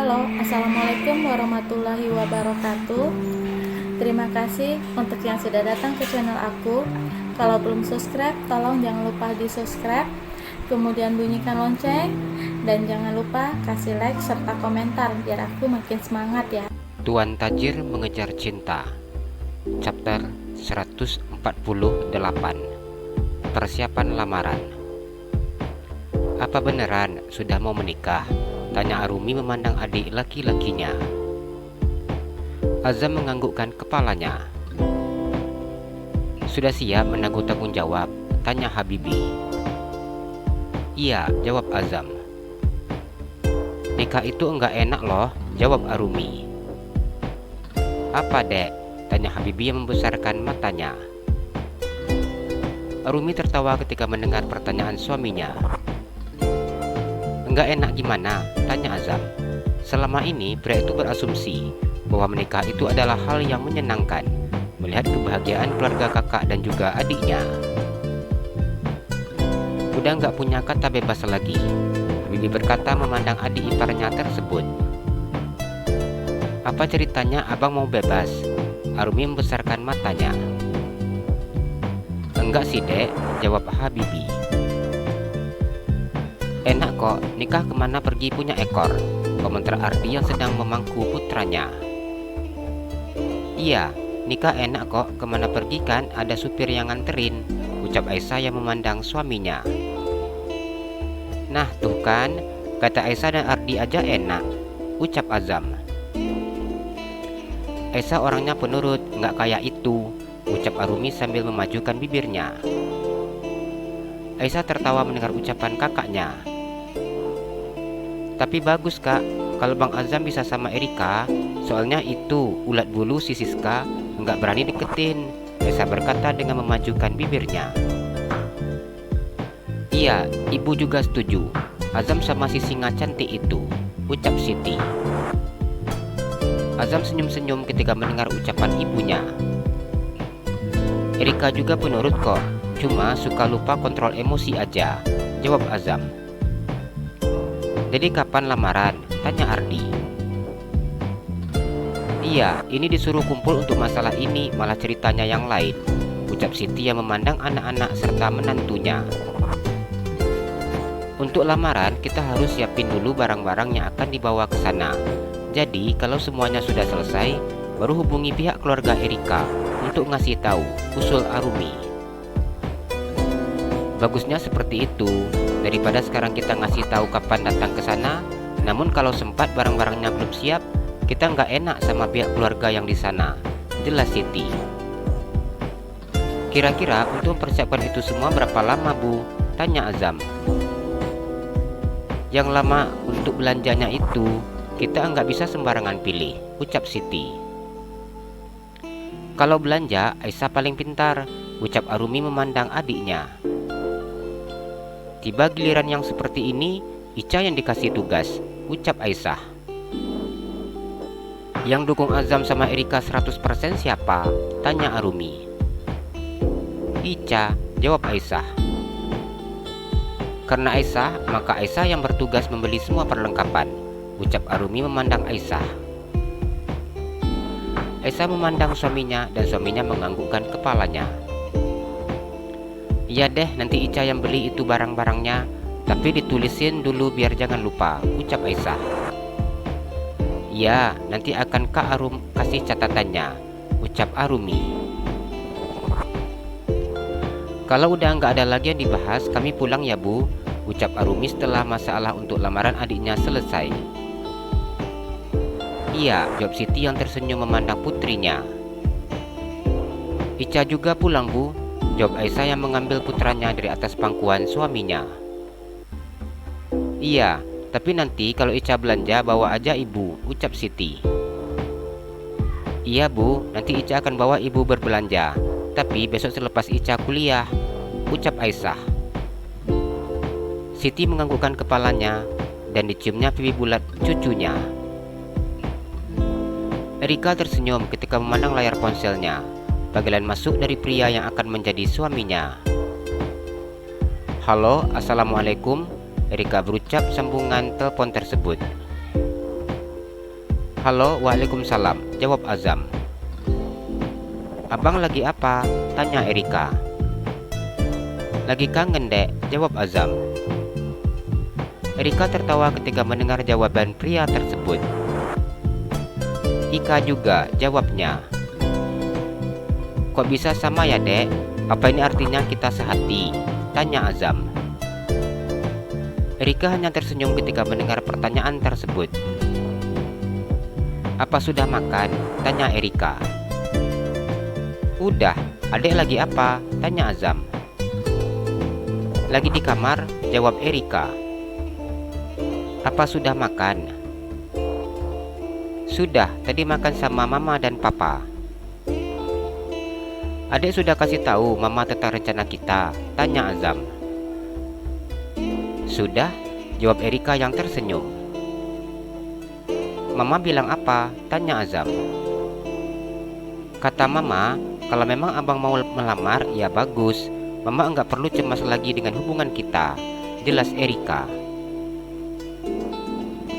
Halo, Assalamualaikum warahmatullahi wabarakatuh. Terima kasih untuk yang sudah datang ke channel aku. Kalau belum subscribe, tolong jangan lupa di subscribe, kemudian bunyikan lonceng, dan jangan lupa kasih like serta komentar biar aku makin semangat ya. Tuan Tajir Mengejar Cinta, Chapter 148. Persiapan lamaran. Apa beneran sudah mau menikah? Tanya Arumi memandang adik laki-lakinya. Azam menganggukkan kepalanya. Sudah siap menanggung tanggung jawab? Tanya Habibi. Iya, jawab Azam. Nikah itu enggak enak loh, jawab Arumi. Apa dek? Tanya Habibi yang membesarkan matanya. Arumi tertawa ketika mendengar pertanyaan suaminya. Enggak enak gimana? Tanya Azam. Selama ini pria itu berasumsi bahwa menikah itu adalah hal yang menyenangkan, melihat kebahagiaan keluarga kakak dan juga adiknya. Udah enggak punya kata bebas lagi, Bibi berkata memandang adik iparnya tersebut. Apa ceritanya abang mau bebas? Arumi membesarkan matanya. Enggak sih dek, jawab Habibi. Enak kok, nikah kemana pergi punya ekor, komentar Ardi yang sedang memangku putranya. Iya, nikah enak kok, kemana pergi kan ada supir yang nganterin, ucap Aisyah yang memandang suaminya. Nah tuh kan, kata Aisyah dan Ardi aja enak, ucap Azam. Aisyah orangnya penurut, nggak kayak itu, ucap Arumi sambil memajukan bibirnya. Aisyah tertawa mendengar ucapan kakaknya. Tapi bagus kak, kalau Bang Azam bisa sama Erika, soalnya itu ulat bulu si Siska nggak berani deketin, Aisyah berkata dengan memajukan bibirnya. Iya, ibu juga setuju, Azam sama si singa cantik itu, ucap Siti. Azam senyum-senyum ketika mendengar ucapan ibunya. Erika juga penurut kok, cuma suka lupa kontrol emosi aja, jawab Azam. Jadi kapan lamaran? Tanya Ardi. Iya, ini disuruh kumpul untuk masalah ini, malah ceritanya yang lain, ucap Siti yang memandang anak-anak serta menantunya. Untuk lamaran kita harus siapin dulu barang-barang yang akan dibawa ke sana. Jadi kalau semuanya sudah selesai, baru hubungi pihak keluarga Erika untuk ngasih tahu, usul Arumi. Bagusnya seperti itu, daripada sekarang kita ngasih tahu kapan datang ke sana. Namun kalau sempat barang-barangnya belum siap, kita nggak enak sama pihak keluarga yang di sana, jelas Siti. Kira-kira untuk mempersiapkan itu semua berapa lama Bu? Tanya Azam. Yang lama untuk belanjanya itu, kita nggak bisa sembarangan pilih, ucap Siti. Kalau belanja, Aisyah paling pintar, ucap Arumi memandang adiknya. Tiba giliran yang seperti ini, Ica yang dikasih tugas, ucap Aisyah. Yang dukung Azam sama Erika 100% siapa? Tanya Arumi. Ica, jawab Aisyah. Karena Aisyah, maka Aisyah yang bertugas membeli semua perlengkapan, ucap Arumi memandang Aisyah. Aisyah memandang suaminya dan suaminya menganggukkan kepalanya. Iya deh, nanti Ica yang beli itu barang-barangnya, tapi ditulisin dulu biar jangan lupa, ucap Aisyah. Iya, nanti akan Kak Arum kasih catatannya, ucap Arumi. Kalau udah nggak ada lagi yang dibahas, kami pulang ya Bu, ucap Arumi setelah masalah untuk lamaran adiknya selesai. Iya, jawab Siti yang tersenyum memandang putrinya. Ica juga pulang Bu, jawab Aisyah yang mengambil putranya dari atas pangkuan suaminya. Iya, tapi nanti kalau Ica belanja bawa aja ibu, ucap Siti. Iya Bu, nanti Ica akan bawa ibu berbelanja, tapi besok selepas Ica kuliah, ucap Aisyah. Siti menganggukkan kepalanya dan diciumnya pipi bulat cucunya. Erika tersenyum ketika memandang layar ponselnya. Panggilan masuk dari pria yang akan menjadi suaminya. Halo, assalamualaikum, Erika berucap sambungan telepon tersebut. Halo, waalaikumsalam, jawab Azam. Abang lagi apa? Tanya Erika. Lagi kangen dek, jawab Azam. Erika tertawa ketika mendengar jawaban pria tersebut. Ika juga jawabnya. Kok bisa sama ya dek? Apa ini artinya kita sehati? Tanya Azam. Erika hanya tersenyum ketika mendengar pertanyaan tersebut. Apa sudah makan? Tanya Erika. Udah, adek lagi apa? Tanya Azam. Lagi di kamar, jawab Erika. Apa sudah makan? Sudah, tadi makan sama mama dan papa. Adek sudah kasih tahu mama tentang rencana kita? Tanya Azam. Sudah, jawab Erika yang tersenyum. Mama bilang apa? Tanya Azam. Kata mama, kalau memang abang mau melamar, ya bagus. Mama enggak perlu cemas lagi dengan hubungan kita, jelas Erika.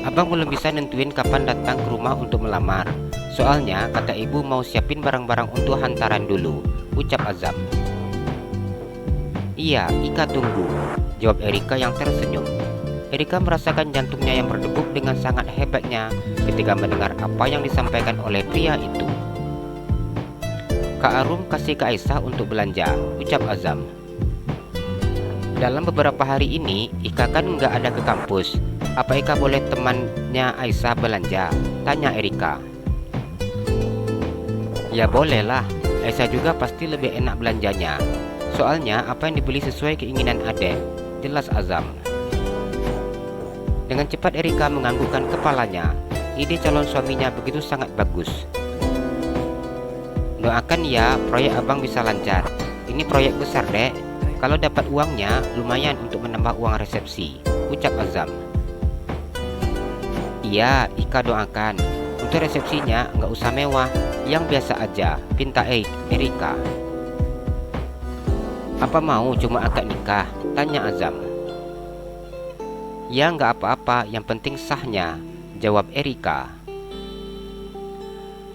Abang belum bisa nentuin kapan datang ke rumah untuk melamar. Soalnya kata ibu mau siapin barang-barang untuk hantaran dulu, ucap Azam. Iya, Ika tunggu, jawab Erika yang tersenyum. Erika merasakan jantungnya yang berdegup dengan sangat hebatnya ketika mendengar apa yang disampaikan oleh pria itu. Kak Arum kasih ke Aisyah untuk belanja, ucap Azam. Dalam beberapa hari ini, Ika kan nggak ada ke kampus. Apa Ika boleh temannya Aisyah belanja? Tanya Erika. Ya bolehlah, Aisyah juga pasti lebih enak belanjanya. Soalnya apa yang dibeli sesuai keinginan adek, jelas Azam. Dengan cepat Erika menganggukkan kepalanya. Ide calon suaminya begitu sangat bagus. Doakan ya proyek abang bisa lancar. Ini proyek besar dek. Kalau dapat uangnya lumayan untuk menambah uang resepsi, ucap Azam. Iya, Ika doakan. Untuk resepsinya nggak usah mewah, yang biasa aja, pinta Erika. Apa mau cuma akad nikah? Tanya Azam. Ya nggak apa-apa, yang penting sahnya, jawab Erika.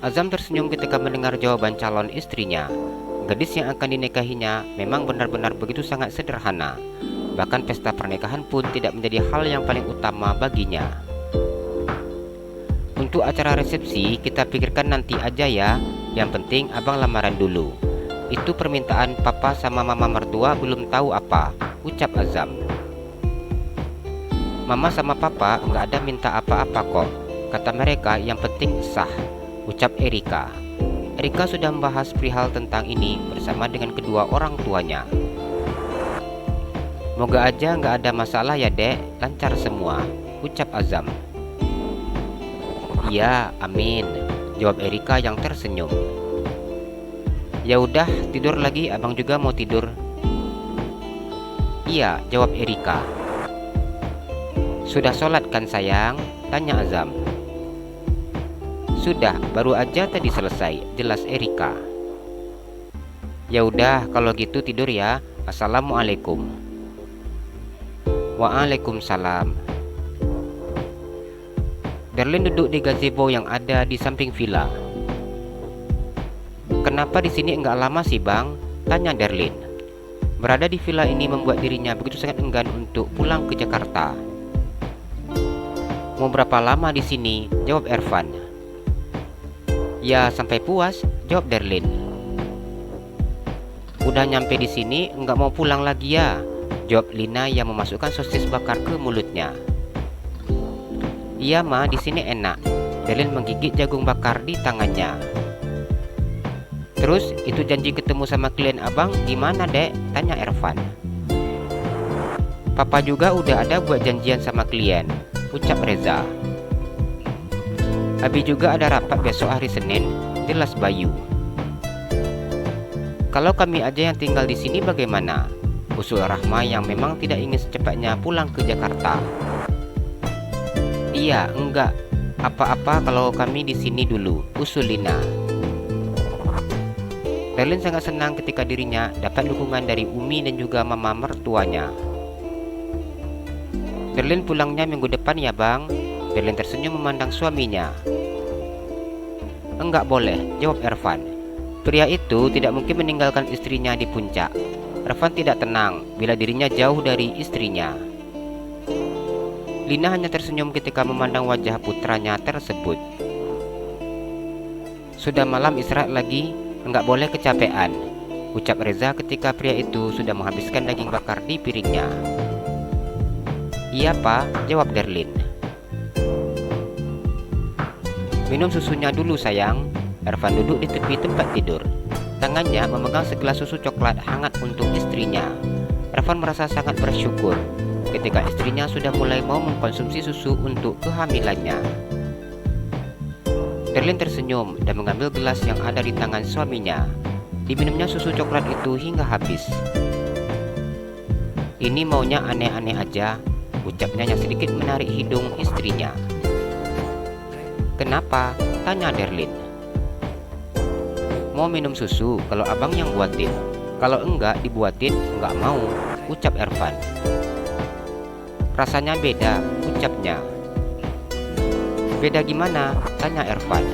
Azam tersenyum ketika mendengar jawaban calon istrinya. Gadis yang akan dinikahinya memang benar-benar begitu sangat sederhana. Bahkan pesta pernikahan pun tidak menjadi hal yang paling utama baginya. Untuk acara resepsi kita pikirkan nanti aja ya. Yang penting abang lamaran dulu. Itu permintaan papa sama mama mertua belum tahu apa, ucap Azam. Mama sama papa nggak ada minta apa-apa kok. Kata mereka yang penting sah, ucap Erika. Erika sudah membahas perihal tentang ini bersama dengan kedua orang tuanya. Moga aja nggak ada masalah ya dek, lancar semua, ucap Azam. Iya, amin, jawab Erika yang tersenyum. Ya udah, tidur lagi, abang juga mau tidur. Iya, jawab Erika. Sudah sholat kan sayang? Tanya Azam. Sudah, baru aja tadi selesai, jelas Erika. Ya udah, kalau gitu tidur ya. Assalamualaikum. Waalaikumsalam. Darlin duduk di gazebo yang ada di samping villa. Kenapa di sini enggak lama sih bang? Tanya Darlin. Berada di villa ini membuat dirinya begitu sangat enggan untuk pulang ke Jakarta. Mau berapa lama di sini? Jawab Ervan. Ya sampai puas, jawab Darlin. Udah nyampe di sini enggak mau pulang lagi ya? Jawab Lina yang memasukkan sosis bakar ke mulutnya. Iya ma, di sini enak. Darlin menggigit jagung bakar di tangannya. Terus itu janji ketemu sama klien abang gimana dek? Tanya Ervan. Papa juga udah ada buat janjian sama klien, ucap Reza. Abi juga ada rapat besok hari Senin, jelas Bayu. Kalau kami aja yang tinggal di sini bagaimana? Usul Rahma yang memang tidak ingin secepatnya pulang ke Jakarta. Iya, enggak apa-apa kalau kami di sini dulu, usul Lina. Darlin sangat senang ketika dirinya dapat dukungan dari Umi dan juga mama mertuanya. Darlin pulangnya minggu depan ya bang. Darlin tersenyum memandang suaminya. Enggak boleh, jawab Ervan. Pria itu tidak mungkin meninggalkan istrinya di puncak. Ervan tidak tenang bila dirinya jauh dari istrinya. Lina hanya tersenyum ketika memandang wajah putranya tersebut. Sudah malam, istirahat lagi, enggak boleh kecapean, ucap Reza ketika pria itu sudah menghabiskan daging bakar di piringnya. Iya Pak, jawab Derlin. Minum susunya dulu sayang. Ervan duduk di tepi tempat tidur. Tangannya memegang segelas susu coklat hangat untuk istrinya. Ervan merasa sangat bersyukur ketika istrinya sudah mulai mau mengkonsumsi susu untuk kehamilannya. Derlin tersenyum dan mengambil gelas yang ada di tangan suaminya. Diminumnya susu coklat itu hingga habis. Ini maunya aneh-aneh aja, ucapnya yang sedikit menarik hidung istrinya. Kenapa? Tanya Derlin. Mau minum susu kalau abang yang buatin. Kalau enggak dibuatin, enggak mau, ucap Ervan. Rasanya beda, ucapnya. Beda gimana? Tanya Ervan.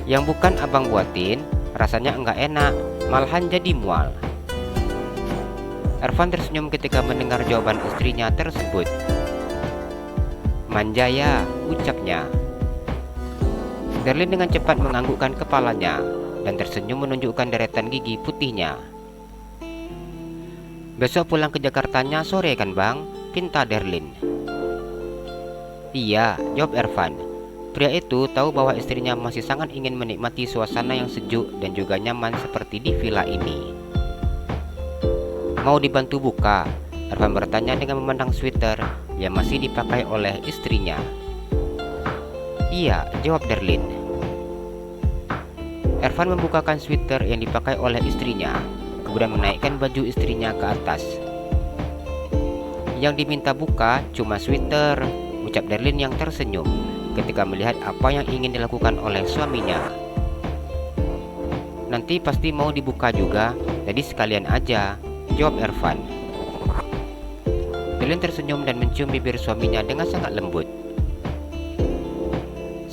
Yang bukan abang buatin, rasanya enggak enak, malahan jadi mual. Ervan tersenyum ketika mendengar jawaban istrinya tersebut. Manja ya, ucapnya. Derlin dengan cepat menganggukkan kepalanya dan tersenyum menunjukkan deretan gigi putihnya. Besok pulang ke Jakartanya sore kan bang? Pinta Derlin. Iya, jawab Ervan. Pria itu tahu bahwa istrinya masih sangat ingin menikmati suasana yang sejuk dan juga nyaman seperti di villa ini. Mau dibantu buka? Ervan bertanya dengan memandang sweater yang masih dipakai oleh istrinya. Iya, jawab Derlin. Ervan membukakan sweater yang dipakai oleh istrinya, kemudian menaikkan baju istrinya ke atas. Yang diminta buka cuma sweater, ucap Derlin yang tersenyum ketika melihat apa yang ingin dilakukan oleh suaminya. Nanti pasti mau dibuka juga, jadi sekalian aja, jawab Ervan. Derlin tersenyum dan mencium bibir suaminya dengan sangat lembut.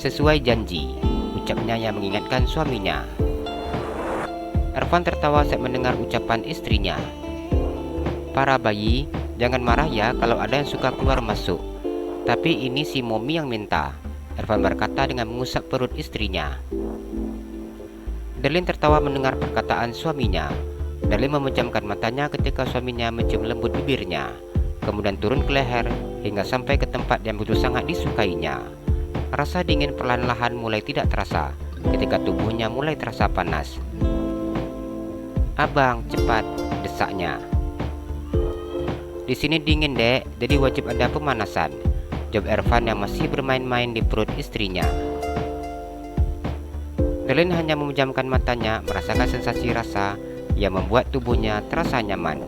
Sesuai janji, ucapnya yang mengingatkan suaminya. Ervan tertawa saat mendengar ucapan istrinya. Para bayi, jangan marah ya kalau ada yang suka keluar masuk. Tapi ini si Momi yang minta, Ervan berkata dengan mengusap perut istrinya. Derlin tertawa mendengar perkataan suaminya. Derlin memejamkan matanya ketika suaminya mencium lembut bibirnya, kemudian turun ke leher hingga sampai ke tempat yang begitu sangat disukainya. Rasa dingin perlahan-lahan mulai tidak terasa ketika tubuhnya mulai terasa panas. Abang, cepat, desaknya. Di sini dingin dek, jadi wajib ada pemanasan, jawab Ervan yang masih bermain-main di perut istrinya. Derlin hanya memejamkan matanya merasakan sensasi rasa yang membuat tubuhnya terasa nyaman.